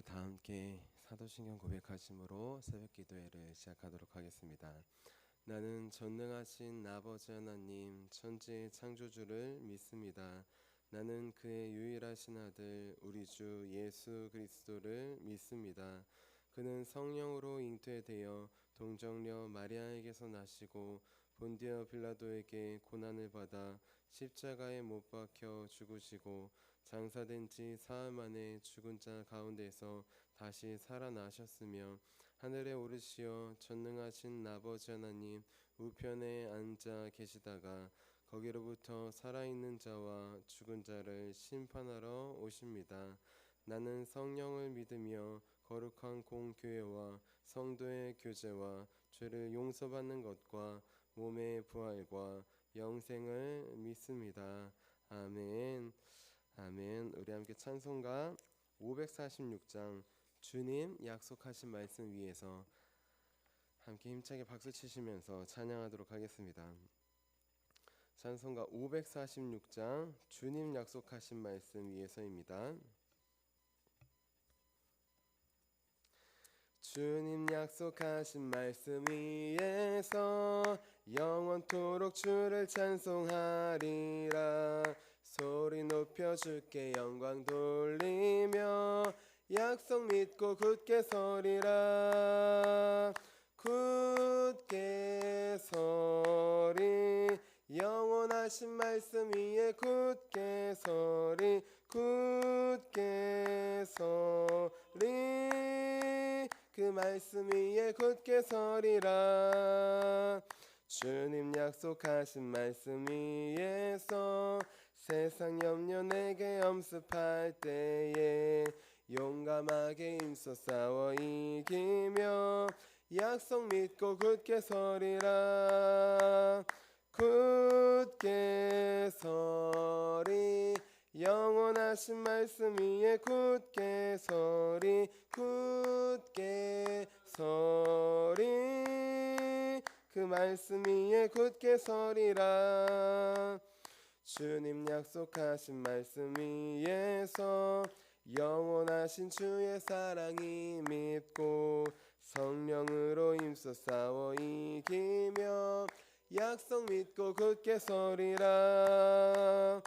다 함께 사도신경 고백하심으로 새벽 기도회를 시작하도록 하겠습니다. 나는 전능하신 아버지 하나님 천지의 창조주를 믿습니다. 나는 그의 유일하신 아들 우리 주 예수 그리스도를 믿습니다. 그는 성령으로 잉태되어 동정녀 마리아에게서 나시고 본디오 빌라도에게 고난을 받아 십자가에 못 박혀 죽으시고 장사된 지 사흘 만에 죽은 자 가운데서 다시 살아나셨으며 하늘에 오르시어 전능하신 아버지 하나님 우편에 앉아 계시다가 거기로부터 살아있는 자와 죽은 자를 심판하러 오십니다. 나는 성령을 믿으며 거룩한 공교회와 성도의 교제와 죄를 용서받는 것과 몸의 부활과 영생을 믿습니다. 아멘. 아멘. 우리 함께 찬송가 546장 주님 약속하신 말씀 위에서 함께 힘차게 박수 치시면서 찬양하도록 하겠습니다. 찬송가 546장 주님 약속하신 말씀 위에서입니다. 주님 약속하신 말씀 위에서 영원토록 주를 찬송하리라. 소리 높여 주께 영광 돌리며 약속 믿고 굳게 서리라. 굳게 서리 영원하신 말씀 위에 굳게 서리 굳게 서리 그 말씀 위에 굳게 서리라. 주님 약속하신 말씀 위에서 세상 염려 내게 엄습할 때에 용감하게 힘써 싸워 이기며 약속 믿고 굳게 서리라. 굳게 서리 영원하신 말씀 위에 굳게 서리 굳게 서리 그 말씀 위에 굳게 서리라. 주님 약속하신 말씀 위에서 영원하신 주의 사랑이 밉고 성령으로 힘써 싸워 이기며 약속 믿고 굳게 서리라.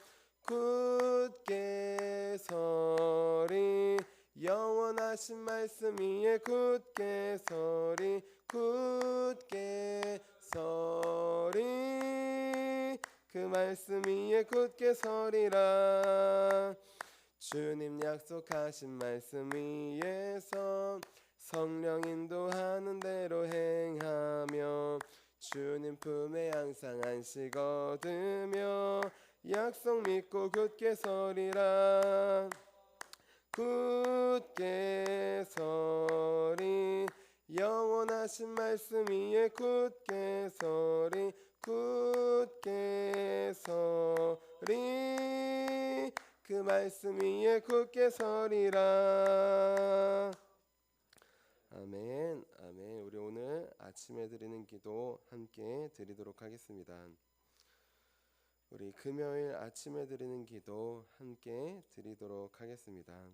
굳게 서리 영원하신 말씀 위에 굳게 서리 굳게 서리 그 말씀 위에 굳게 서리라. 주님 약속하신 말씀 위에서 성령 인도하는 대로 행하며 주님 품에 항상 안식 얻으며 약속 믿고 굳게 서리라. 굳게 서리 영원하신 말씀 위에 굳게 서리 굳게 서리 그 말씀 위에 굳게 서리라. 아멘. 아멘. 우리 오늘 아침에 드리는 기도 함께 드리도록 하겠습니다. 우리 금요일 아침에 드리는 기도 함께 드리도록 하겠습니다.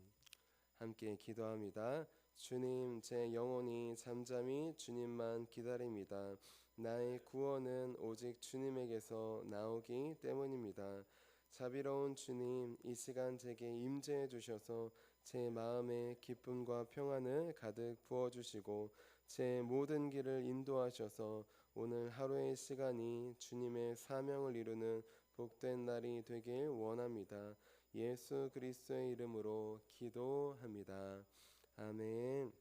함께 기도합니다. 주님, 제 영혼이 잠잠히 주님만 기다립니다. 나의 구원은 오직 주님에게서 나오기 때문입니다. 자비로운 주님, 이 시간 제게 임재해 주셔서 제 마음에 기쁨과 평안을 가득 부어주시고 제 모든 길을 인도하셔서 오늘 하루의 시간이 주님의 사명을 이루는 복된 날이 되길 원합니다. 예수 그리스도의 이름으로 기도합니다. 아멘.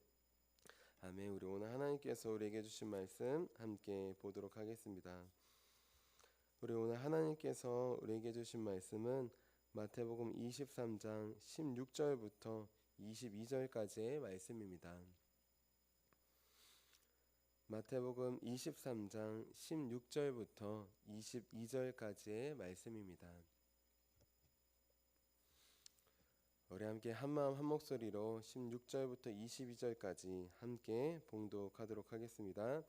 아멘. 우리 오늘 하나님께서 우리에게 주신 말씀 함께 보도록 하겠습니다. 우리 오늘 하나님께서 우리에게 주신 말씀은 마태복음 23장 16절부터 22절까지의 말씀입니다. 마태복음 23장 16절부터 22절까지의 말씀입니다. 우리 함께 한마음 한목소리로 16절부터 22절까지 함께 봉독하도록 하겠습니다.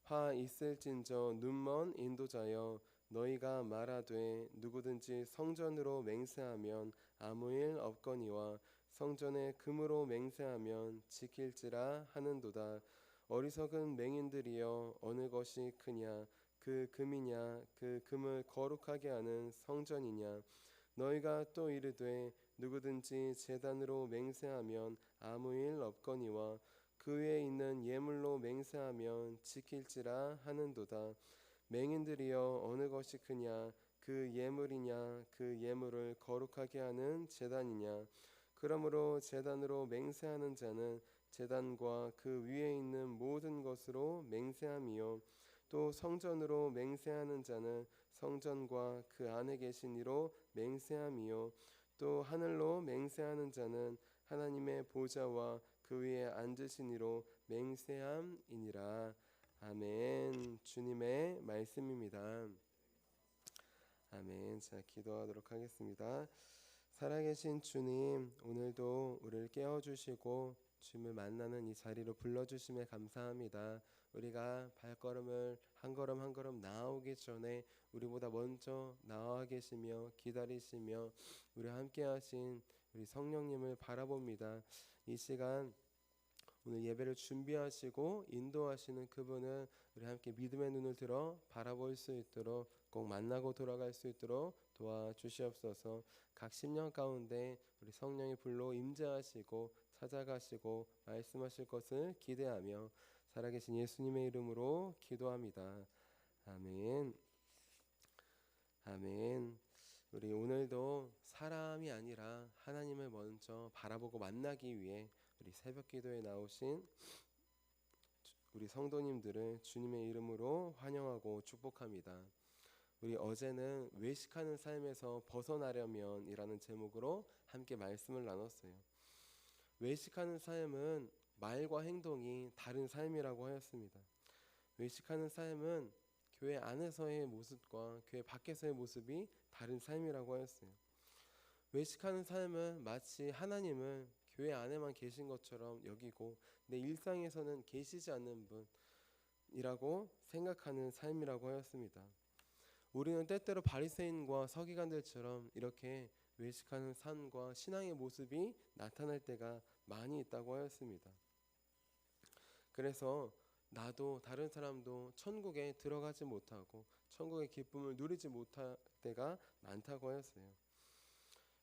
화 있을진저 눈먼 인도자여 너희가 말하되 누구든지 성전으로 맹세하면 아무 일 없거니와 성전에 금으로 맹세하면 지킬지라 하는도다. 어리석은 맹인들이여 어느 것이 크냐? 그 금이냐? 그 금을 거룩하게 하는 성전이냐? 너희가 또 이르되 누구든지 제단으로 맹세하면 아무 일 없거니와 그 위에 있는 예물로 맹세하면 지킬지라 하는도다. 맹인들이여 어느 것이 크냐? 그 예물이냐? 그 예물을 거룩하게 하는 제단이냐? 그러므로 제단으로 맹세하는 자는 제단과 그 위에 있는 모든 것으로 맹세함이요 또 성전으로 맹세하는 자는 성전과 그 안에 계신 이로 맹세함이요 또 하늘로 맹세하는 자는 하나님의 보좌와 그 위에 앉으신 이로 맹세함이니라. 아멘. 주님의 말씀입니다. 아멘. 자, 기도하도록 하겠습니다. 살아계신 주님, 오늘도 우리를 깨워주시고 주님을 만나는 이 자리로 불러주심에 감사합니다. 우리가 발걸음을 한 걸음 한 걸음 나아오기 전에 우리보다 먼저 나와 계시며 기다리시며 우리와 함께 하신 우리 성령님을 바라봅니다. 이 시간 오늘 예배를 준비하시고 인도하시는 그분을 우리 함께 믿음의 눈을 들어 바라볼 수 있도록 꼭 만나고 돌아갈 수 있도록 도와주시옵소서. 각 심령 가운데 우리 성령의 불로 임재하시고 찾아가시고 말씀하실 것을 기대하며 살아계신 예수님의 이름으로 기도합니다. 아멘. 아멘. 우리 오늘도 사람이 아니라 하나님을 먼저 바라보고 만나기 위해 우리 새벽 기도에 나오신 우리 성도님들을 주님의 이름으로 환영하고 축복합니다. 우리 어제는 외식하는 삶에서 벗어나려면 이라는 제목으로 함께 말씀을 나눴어요. 외식하는 삶은 말과 행동이 다른 삶이라고 하였습니다. 외식하는 삶은 교회 안에서의 모습과 교회 밖에서의 모습이 다른 삶이라고 하였어요. 외식하는 삶은 마치 하나님을 교회 안에만 계신 것처럼 여기고 내 일상에서는 계시지 않는 분이라고 생각하는 삶이라고 하였습니다. 우리는 때때로 바리새인과 서기관들처럼 이렇게 외식하는 삶과 신앙의 모습이 나타날 때가 많이 있다고 하였습니다. 그래서 나도 다른 사람도 천국에 들어가지 못하고 천국의 기쁨을 누리지 못할 때가 많다고 하였어요.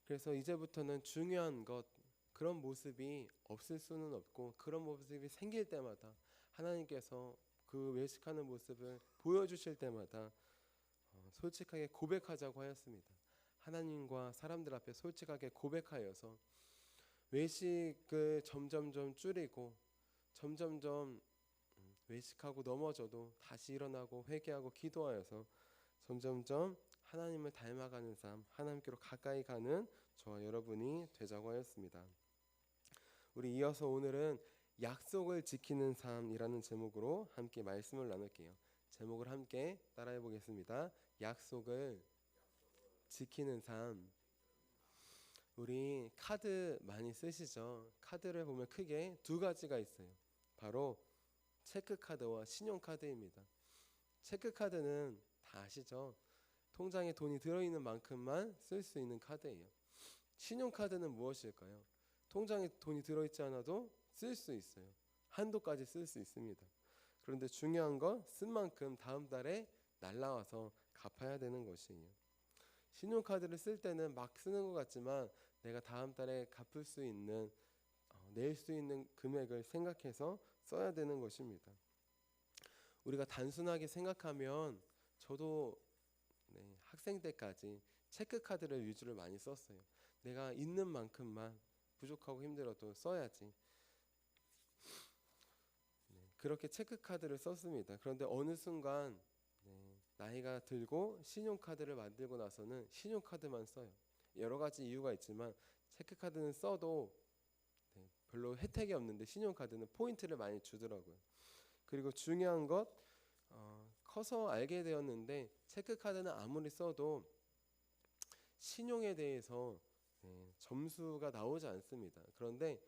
그래서 이제부터는 중요한 것, 그런 모습이 없을 수는 없고 그런 모습이 생길 때마다 하나님께서 그 외식하는 모습을 보여주실 때마다 솔직하게 고백하자고 하였습니다. 하나님과 사람들 앞에 솔직하게 고백하여서 외식을 점점점 줄이고 점점점 외식하고 넘어져도 다시 일어나고 회개하고 기도하여서 점점점 하나님을 닮아가는 삶, 하나님께로 가까이 가는 저와 여러분이 되자고 하였습니다. 우리 이어서 오늘은 약속을 지키는 삶이라는 제목으로 함께 말씀을 나눌게요. 제목을 함께 따라해 보겠습니다. 약속을 지키는 삶. 우리 카드 많이 쓰시죠? 카드를 보면 크게 두 가지가 있어요. 바로 체크카드와 신용카드입니다. 체크카드는 다 아시죠? 통장에 돈이 들어있는 만큼만 쓸 수 있는 카드예요. 신용카드는 무엇일까요? 통장에 돈이 들어있지 않아도 쓸 수 있어요. 한도까지 쓸 수 있습니다. 그런데 중요한 건 쓴 만큼 다음 달에 날라와서 갚아야 되는 것이에요. 신용카드를 쓸 때는 막 쓰는 것 같지만 내가 다음 달에 갚을 수 있는 낼 수 있는 금액을 생각해서 써야 되는 것입니다. 우리가 단순하게 생각하면 저도 학생 때까지 체크카드를 위주로 많이 썼어요. 내가 있는 만큼만 부족하고 힘들어도 써야지. 그렇게 체크카드를 썼습니다. 그런데 어느 순간 나이가 들고 신용카드를 만들고 나서는 신용카드만 써요. 여러 가지 이유가 있지만 체크카드는 써도 별로 혜택이 없는데 신용카드는 포인트를 많이 주더라고요. 그리고 중요한 것 커서 알게 되었는데 체크카드는 아무리 써도 신용에 대해서 점수가 나오지 않습니다. 그런데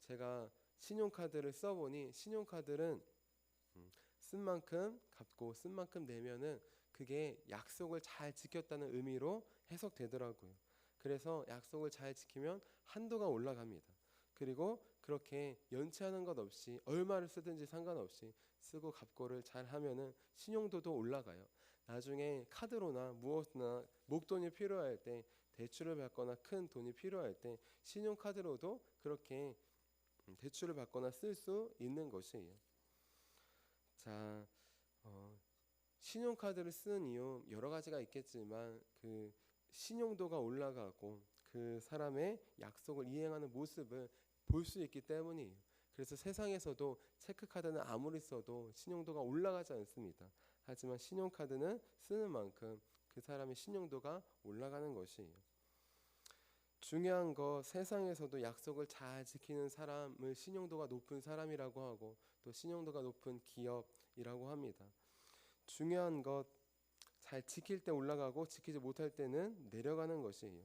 제가 신용카드를 써보니 신용카드는 쓴 만큼 갚고 쓴 만큼 내면은 그게 약속을 잘 지켰다는 의미로 해석되더라고요. 그래서 약속을 잘 지키면 한도가 올라갑니다. 그리고 그렇게 연체하는 것 없이 얼마를 쓰든지 상관없이 쓰고 갚고를 잘 하면은 신용도도 올라가요. 나중에 카드로나 무엇이나 목돈이 필요할 때, 대출을 받거나 큰 돈이 필요할 때 신용카드로도 그렇게 대출을 받거나 쓸 수 있는 것이에요. 자, 신용카드를 쓰는 이유 여러 가지가 있겠지만 그 신용도가 올라가고 그 사람의 약속을 이행하는 모습을 볼 수 있기 때문이에요. 그래서 세상에서도 체크카드는 아무리 써도 신용도가 올라가지 않습니다. 하지만 신용카드는 쓰는 만큼 그 사람의 신용도가 올라가는 것이에요. 중요한 거, 세상에서도 약속을 잘 지키는 사람을 신용도가 높은 사람이라고 하고 또 신용도가 높은 기업이라고 합니다. 중요한 것, 잘 지킬 때 올라가고 지키지 못할 때는 내려가는 것이에요.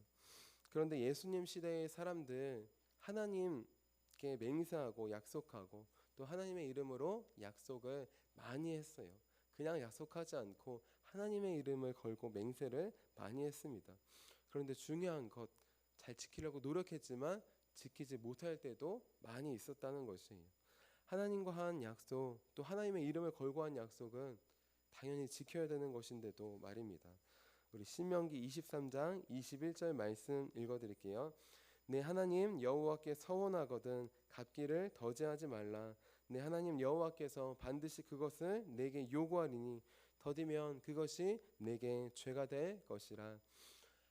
그런데 예수님 시대의 사람들, 하나님께 맹세하고 약속하고 또 하나님의 이름으로 약속을 많이 했어요. 그냥 약속하지 않고 하나님의 이름을 걸고 맹세를 많이 했습니다. 그런데 중요한 것, 잘 지키려고 노력했지만 지키지 못할 때도 많이 있었다는 것이에요. 하나님과 한 약속, 또 하나님의 이름을 걸고 한 약속은 당연히 지켜야 되는 것인데도 말입니다. 우리 신명기 23장 21절 말씀 읽어드릴게요. 내 하나님 여호와께 서원하거든 갚기를 더제하지 말라. 내 하나님 여호와께서 반드시 그것을 내게 요구하리니 더디면 그것이 내게 죄가 될 것이라.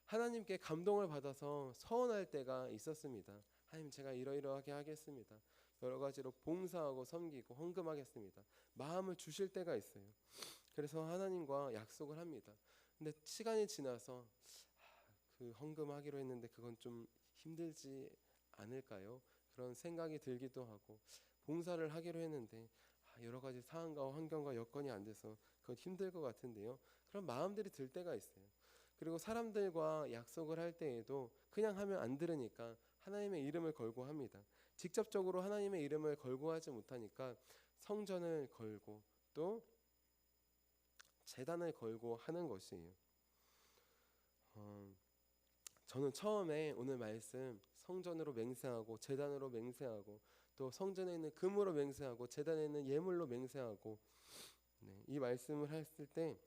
하나님께 감동을 받아서 서원할 때가 있었습니다. 하나님, 제가 이러이러하게 하겠습니다. 여러 가지로 봉사하고 섬기고 헌금하겠습니다. 마음을 주실 때가 있어요. 그래서 하나님과 약속을 합니다. 근데 시간이 지나서 그 헌금하기로 했는데 그건 좀 힘들지 않을까요? 그런 생각이 들기도 하고, 봉사를 하기로 했는데 여러 가지 상황과 환경과 여건이 안 돼서 그건 힘들 것 같은데요. 그런 마음들이 들 때가 있어요. 그리고 사람들과 약속을 할 때에도 그냥 하면 안 들으니까 하나님의 이름을 걸고 합니다. 직접적으로 하나님의 이름을 걸고 하지 못하니까 성전을 걸고 또 제단을 걸고 하는 것이에요. 저는 처음에 오늘 말씀 성전으로 맹세하고 제단으로 맹세하고 또 성전에 있는 금으로 맹세하고 제단에 있는 예물로 맹세하고, 이 말씀을 했을 때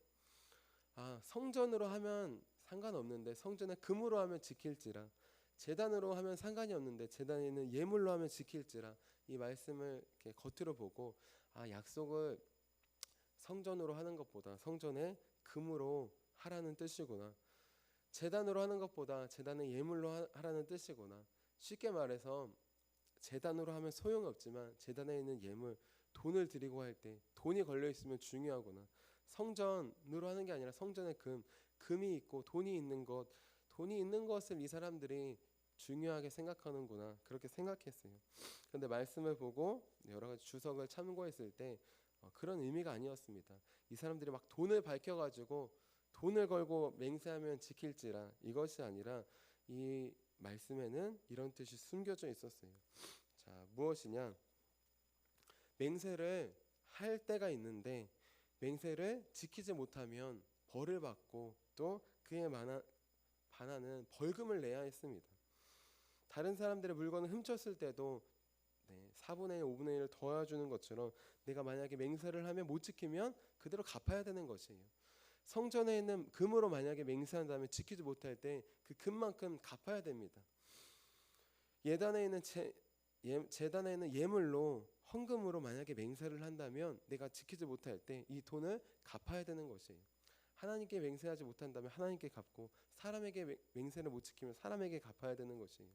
성전으로 하면 상관없는데 성전에 금으로 하면 지킬지라, 제단으로 하면 상관이 없는데 제단에 있는 예물로 하면 지킬지라, 이 말씀을 이렇게 겉으로 보고 약속을 성전으로 하는 것보다 성전에 금으로 하라는 뜻이구나, 제단으로 하는 것보다 제단의 예물로 하라는 뜻이구나. 쉽게 말해서 제단으로 하면 소용없지만 제단에 있는 예물, 돈을 드리고 할 때 돈이 걸려 있으면 중요하구나. 성전으로 하는 게 아니라 성전에 금이 있고 돈이 있는 것을 이 사람들이 중요하게 생각하는구나, 그렇게 생각했어요. 그런데 말씀을 보고 여러 가지 주석을 참고했을 때 그런 의미가 아니었습니다. 이 사람들이 막 돈을 밝혀가지고 돈을 걸고 맹세하면 지킬지라, 이것이 아니라 이 말씀에는 이런 뜻이 숨겨져 있었어요. 자, 무엇이냐? 맹세를 할 때가 있는데 맹세를 지키지 못하면 벌을 받고 또 그에 반하는 벌금을 내야 했습니다. 다른 사람들의 물건을 훔쳤을 때도 4분의 1, 5분의 1을 더해주는 것처럼 내가 만약에 맹세를 하면 못 지키면 그대로 갚아야 되는 것이에요. 성전에 있는 금으로 만약에 맹세한다면 지키지 못할 때 그 금만큼 갚아야 됩니다. 제단에 있는 예물로 헌금으로 만약에 맹세를 한다면 내가 지키지 못할 때 이 돈을 갚아야 되는 것이에요. 하나님께 맹세하지 못한다면 하나님께 갚고, 사람에게 맹세를 못 지키면 사람에게 갚아야 되는 것이에요.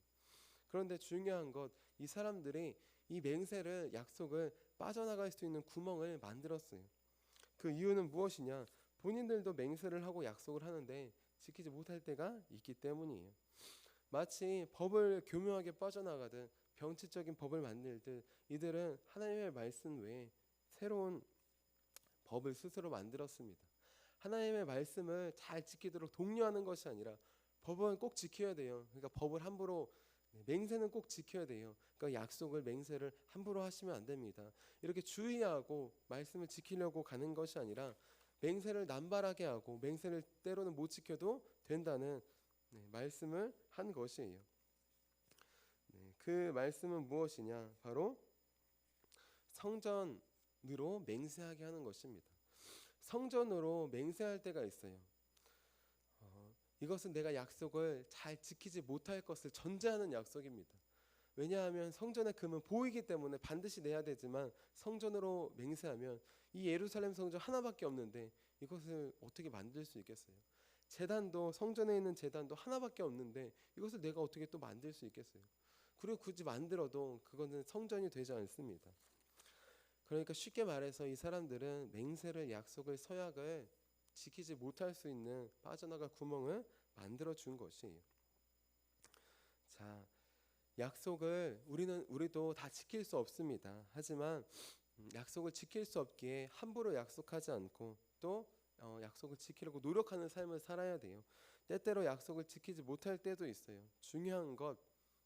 그런데 중요한 것, 이 사람들이 이 맹세를, 약속을 빠져나갈 수 있는 구멍을 만들었어요. 그 이유는 무엇이냐? 본인들도 맹세를 하고 약속을 하는데 지키지 못할 때가 있기 때문이에요. 마치 법을 교묘하게 빠져나가듯 병치적인 법을 만들듯 이들은 하나님의 말씀 외에 새로운 법을 스스로 만들었습니다. 하나님의 말씀을 잘 지키도록 독려하는 것이 아니라 법은 꼭 지켜야 돼요. 그러니까 법을 함부로, 맹세는 꼭 지켜야 돼요. 그러니까 약속을, 맹세를 함부로 하시면 안 됩니다. 이렇게 주의하고 말씀을 지키려고 가는 것이 아니라 맹세를 남발하게 하고 맹세를 때로는 못 지켜도 된다는 말씀을 한 것이에요. 그 말씀은 무엇이냐? 바로 성전으로 맹세하게 하는 것입니다. 성전으로 맹세할 때가 있어요. 이것은 내가 약속을 잘 지키지 못할 것을 전제하는 약속입니다. 왜냐하면 성전의 금은 보이기 때문에 반드시 내야 되지만 성전으로 맹세하면 이 예루살렘 성전 하나밖에 없는데 이것을 어떻게 만들 수 있겠어요? 제단도 성전에 있는 제단도 하나밖에 없는데 이것을 내가 어떻게 또 만들 수 있겠어요? 그리고 굳이 만들어도 그거는 성전이 되지 않습니다. 그러니까 쉽게 말해서 이 사람들은 맹세를 약속을 서약을 지키지 못할 수 있는 빠져나갈 구멍을 만들어 준 것이에요. 자, 약속을 우리도 다 지킬 수 없습니다. 하지만 약속을 지킬 수 없기에 함부로 약속하지 않고 또 약속을 지키려고 노력하는 삶을 살아야 돼요. 때때로 약속을 지키지 못할 때도 있어요. 중요한 것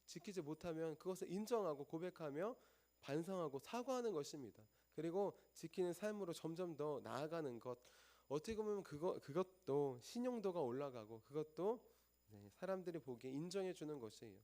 지키지 못하면 그것을 인정하고 고백하며 반성하고 사과하는 것입니다. 그리고 지키는 삶으로 점점 더 나아가는 것. 어떻게 보면 그것도 신용도가 올라가고 그것도 사람들이 보기에 인정해 주는 것이에요.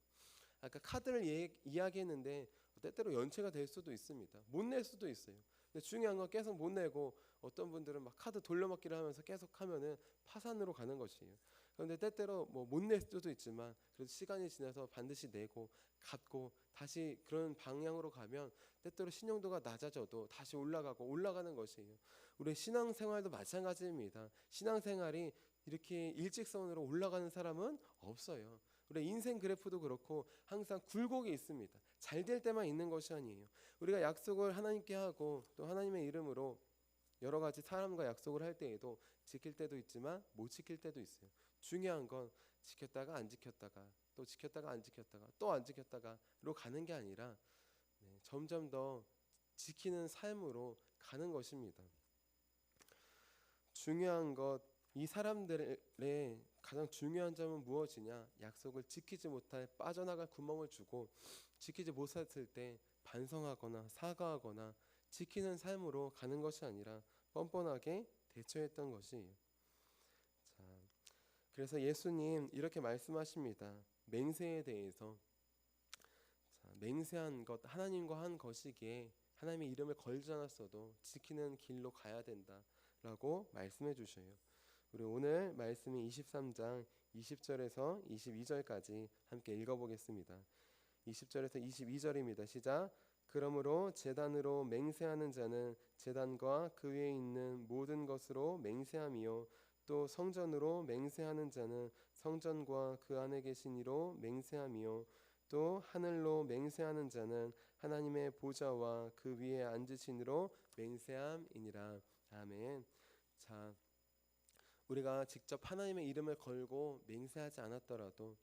아까 카드를 이야기했는데 때때로 연체가 될 수도 있습니다. 못 낼 수도 있어요. 근데 중요한 건 계속 못 내고 어떤 분들은 막 카드 돌려막기를 하면서 계속 하면은 파산으로 가는 것이에요. 그런데 때때로 뭐 못 낼 수도 있지만 그래도 시간이 지나서 반드시 내고 갚고 다시 그런 방향으로 가면 때때로 신용도가 낮아져도 다시 올라가고 올라가는 것이에요. 우리 신앙생활도 마찬가지입니다. 신앙생활이 이렇게 일직선으로 올라가는 사람은 없어요. 우리 인생 그래프도 그렇고 항상 굴곡이 있습니다. 잘 될 때만 있는 것이 아니에요. 우리가 약속을 하나님께 하고 또 하나님의 이름으로 여러 가지 사람과 약속을 할 때에도 지킬 때도 있지만 못 지킬 때도 있어요. 중요한 건 지켰다가 안 지켰다가 또 지켰다가 안 지켰다가 또 안 지켰다가로 가는 게 아니라 점점 더 지키는 삶으로 가는 것입니다. 중요한 것, 이 사람들의 가장 중요한 점은 무엇이냐? 약속을 지키지 못할 빠져나갈 구멍을 주고 지키지 못했을 때 반성하거나 사과하거나 지키는 삶으로 가는 것이 아니라 뻔뻔하게 대처했던 것이에요. 자, 그래서 예수님 이렇게 말씀하십니다. 맹세에 대해서 맹세한 것 하나님과 한 것이기에 하나님의 이름을 걸지 않았어도 지키는 길로 가야 된다라고 말씀해 주셔요. 우리 오늘 말씀이 23장 20절에서 22절까지 함께 읽어보겠습니다. 20절에서 22절입니다. 시작. 그러므로 제단으로 맹세하는 자는 제단과 그 위에 있는 모든 것으로 맹세하며 또 성전으로 맹세하는 자는 성전과 그 안에 계신 이로 맹세하며 또 하늘로 맹세하는 자는 하나님의 보좌와 그 위에 앉으신 이로 맹세함이니라. 아멘. 자, 우리가 직접 하나님의 이름을 걸고 맹세하지 않았더라도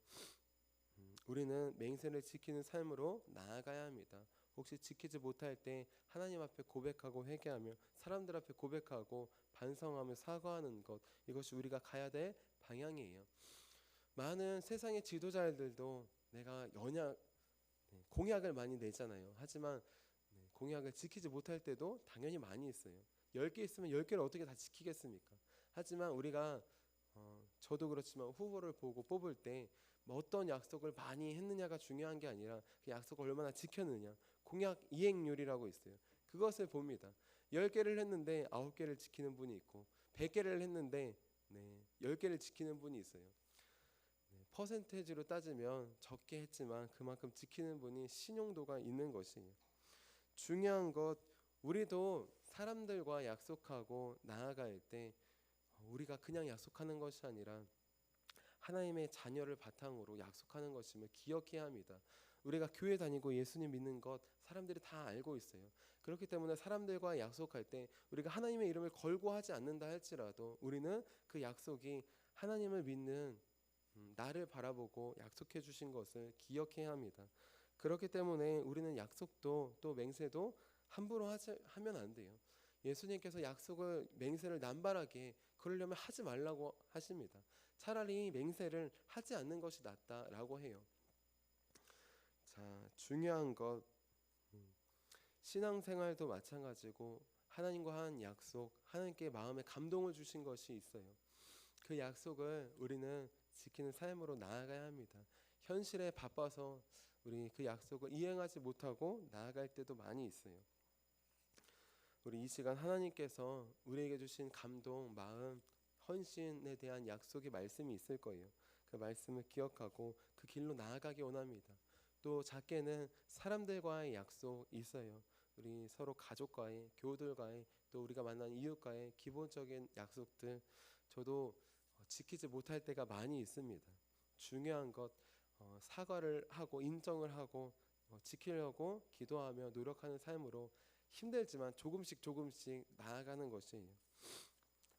우리는 맹세를 지키는 삶으로 나아가야 합니다. 혹시 지키지 못할 때 하나님 앞에 고백하고 회개하며 사람들 앞에 고백하고 반성하며 사과하는 것, 이것이 우리가 가야 될 방향이에요. 많은 세상의 지도자들도 내가 공약을 많이 내잖아요. 하지만 공약을 지키지 못할 때도 당연히 많이 있어요. 10개 있으면 10개를 어떻게 다 지키겠습니까? 하지만 우리가 저도 그렇지만 후보를 보고 뽑을 때 뭐 어떤 약속을 많이 했느냐가 중요한 게 아니라 그 약속을 얼마나 지켰느냐, 공약 이행률이라고 있어요. 그것을 봅니다. 10개를 했는데 9개를 지키는 분이 있고 100개를 했는데 10개를 지키는 분이 있어요. 퍼센테이지로 따지면 적게 했지만 그만큼 지키는 분이 신용도가 있는 것이에요. 중요한 것, 우리도 사람들과 약속하고 나아갈 때 우리가 그냥 약속하는 것이 아니라 하나님의 자녀를 바탕으로 약속하는 것임을 기억해야 합니다. 우리가 교회 다니고 예수님 믿는 것 사람들이 다 알고 있어요. 그렇기 때문에 사람들과 약속할 때 우리가 하나님의 이름을 걸고 하지 않는다 할지라도 우리는 그 약속이 하나님을 믿는 나를 바라보고 약속해 주신 것을 기억해야 합니다. 그렇기 때문에 우리는 약속도 또 맹세도 함부로 하면 안 돼요. 예수님께서 맹세를 남발하게 그러려면 하지 말라고 하십니다. 차라리 맹세를 하지 않는 것이 낫다라고 해요. 자, 중요한 것, 신앙생활도 마찬가지고 하나님과 한 약속, 하나님께 마음에 감동을 주신 것이 있어요. 그 약속을 우리는 지키는 삶으로 나아가야 합니다. 현실에 바빠서 우리 그 약속을 이행하지 못하고 나아갈 때도 많이 있어요. 우리 이 시간 하나님께서 우리에게 주신 감동, 마음, 헌신에 대한 약속의 말씀이 있을 거예요. 그 말씀을 기억하고 그 길로 나아가기 원합니다. 또 작게는 사람들과의 약속 있어요. 우리 서로 가족과의, 교우들과의, 또 우리가 만난 이웃과의 기본적인 약속들, 저도 지키지 못할 때가 많이 있습니다. 중요한 것, 사과를 하고 인정을 하고 지키려고 기도하며 노력하는 삶으로 힘들지만 조금씩 나아가는 것이에요.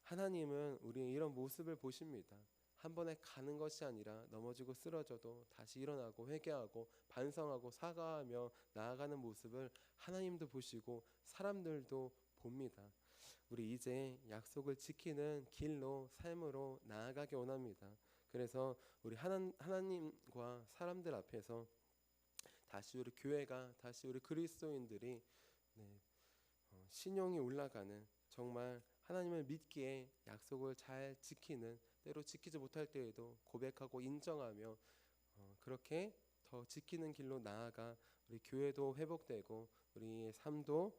하나님은 우리의 이런 모습을 보십니다. 한 번에 가는 것이 아니라 넘어지고 쓰러져도 다시 일어나고 회개하고 반성하고 사과하며 나아가는 모습을 하나님도 보시고 사람들도 봅니다. 우리 이제 약속을 지키는 길로 삶으로 나아가기 원합니다. 그래서 우리 하나님과 사람들 앞에서 다시 우리 교회가, 다시 우리 그리스도인들이 신용이 올라가는, 정말 하나님을 믿기에 약속을 잘 지키는, 때로 지키지 못할 때에도 고백하고 인정하며 그렇게 더 지키는 길로 나아가 우리 교회도 회복되고 우리의 삶도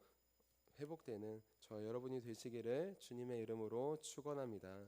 회복되는 저 여러분이 되시기를 주님의 이름으로 축원합니다.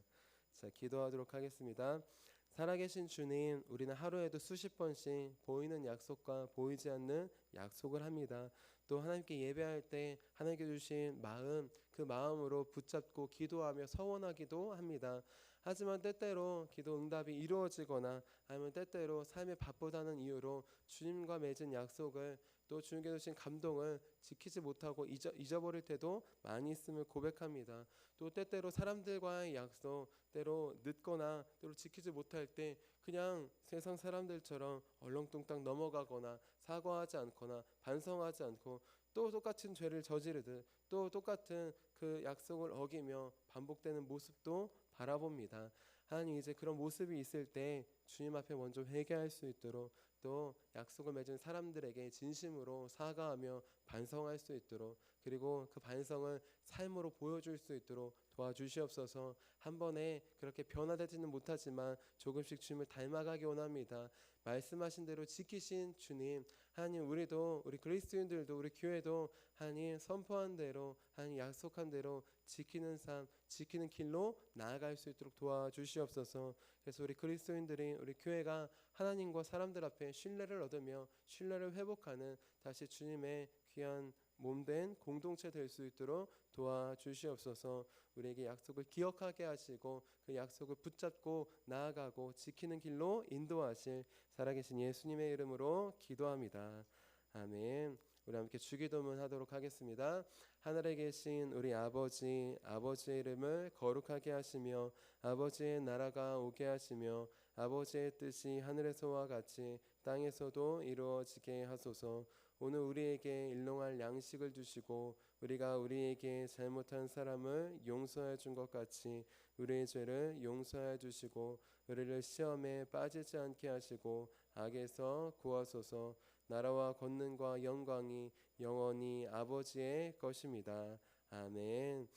자, 기도하도록 하겠습니다. 살아계신 주님, 우리는 하루에도 수십 번씩 보이는 약속과 보이지 않는 약속을 합니다. 또 하나님께 예배할 때 하나님께 주신 마음, 그 마음으로 붙잡고 기도하며 서원하기도 합니다. 하지만 때때로 기도 응답이 이루어지거나 아니면 때때로 삶에 바쁘다는 이유로 주님과 맺은 약속을, 또 주님께 주신 감동을 지키지 못하고 잊어버릴 때도 많이 있음을 고백합니다. 또 때때로 사람들과의 약속, 때로 늦거나 때로 지키지 못할 때 그냥 세상 사람들처럼 얼렁뚱땅 넘어가거나 사과하지 않거나 반성하지 않고 또 똑같은 죄를 저지르듯 또 똑같은 그 약속을 어기며 반복되는 모습도 바라봅니다. 하나님, 이제 그런 모습이 있을 때 주님 앞에 먼저 회개할 수 있도록, 또 약속을 맺은 사람들에게 진심으로 사과하며 반성할 수 있도록, 그리고 그 반성을 삶으로 보여줄 수 있도록 도와주시옵소서. 한 번에 그렇게 변화되지는 못하지만 조금씩 주님을 닮아가기 원합니다. 말씀하신 대로 지키신 주님, 하나님, 우리도, 우리 그리스도인들도, 우리 교회도 하나님 선포한 대로, 하나님 약속한 대로 지키는 삶, 지키는 길로 나아갈 수 있도록 도와주시옵소서. 그래서 우리 그리스도인들이, 우리 교회가 하나님과 사람들 앞에 신뢰를 얻으며 신뢰를 회복하는 다시 주님의 귀한 몸된 공동체 될 수 있도록 도와주시옵소서. 우리에게 약속을 기억하게 하시고 그 약속을 붙잡고 나아가고 지키는 길로 인도하실 살아계신 예수님의 이름으로 기도합니다. 아멘. 우리 함께 주기도문 하도록 하겠습니다. 하늘에 계신 우리 아버지, 아버지의 이름을 거룩하게 하시며 아버지의 나라가 오게 하시며 아버지의 뜻이 하늘에서와 같이 땅에서도 이루어지게 하소서. 오늘 우리에게 일용할 양식을 주시고 우리가 우리에게 잘못한 사람을 용서해 준 것 같이 우리의 죄를 용서해 주시고 우리를 시험에 빠지지 않게 하시고 악에서 구하소서. 나라와 권능과 영광이 영원히 아버지의 것입니다. 아멘.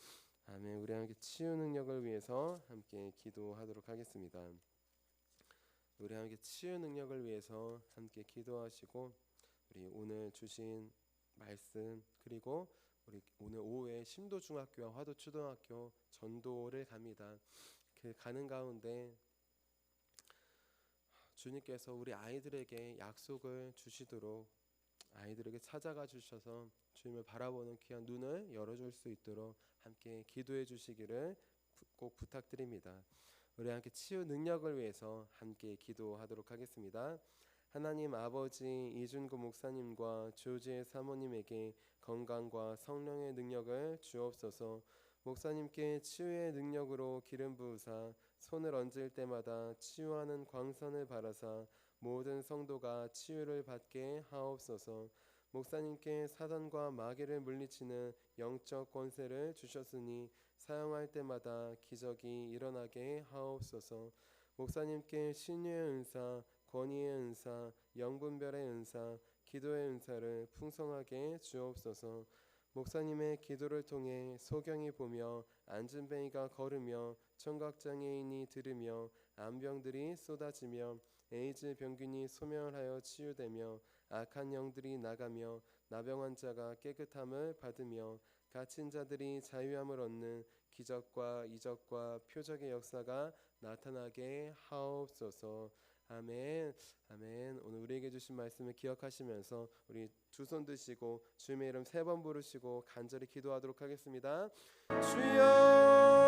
아멘. 우리 함께 치유 능력을 위해서 함께 기도하도록 하겠습니다. 우리 함께 치유 능력을 위해서 함께 기도하시고, 우리 오늘 주신 말씀, 그리고 우리 오늘 오후에 심도중학교와 화도초등학교 전도를 갑니다. 그 가는 가운데 주님께서 우리 아이들에게 약속을 주시도록, 아이들에게 찾아가 주셔서 주님을 바라보는 귀한 눈을 열어줄 수 있도록 함께 기도해 주시기를 꼭 부탁드립니다. 우리 함께 치유 능력을 위해서 함께 기도하도록 하겠습니다. 하나님 아버지, 이준구 목사님과 조지의 사모님에게 건강과 성령의 능력을 주옵소서. 목사님께 치유의 능력으로 기름 부으사 손을 얹을 때마다 치유하는 광선을 바라사 모든 성도가 치유를 받게 하옵소서. 목사님께 사단과 마귀를 물리치는 영적 권세를 주셨으니 사용할 때마다 기적이 일어나게 하옵소서. 목사님께 신유의 은사, 권위의 은사, 영분별의 은사, 기도의 은사를 풍성하게 주옵소서. 목사님의 기도를 통해 소경이 보며 안진뱅이가 걸으며 청각장애인이 들으며 암병들이 쏟아지며 에이즈 병균이 소멸하여 치유되며 악한 영들이 나가며 나병 환자가 깨끗함을 받으며 갇힌 자들이 자유함을 얻는 기적과 이적과 표적의 역사가 나타나게 하옵소서. 아멘. 아멘. 오늘 우리에게 주신 말씀을 기억하시면서 우리 두 손 드시고 주님의 이름 3번 부르시고 간절히 기도하도록 하겠습니다. 주여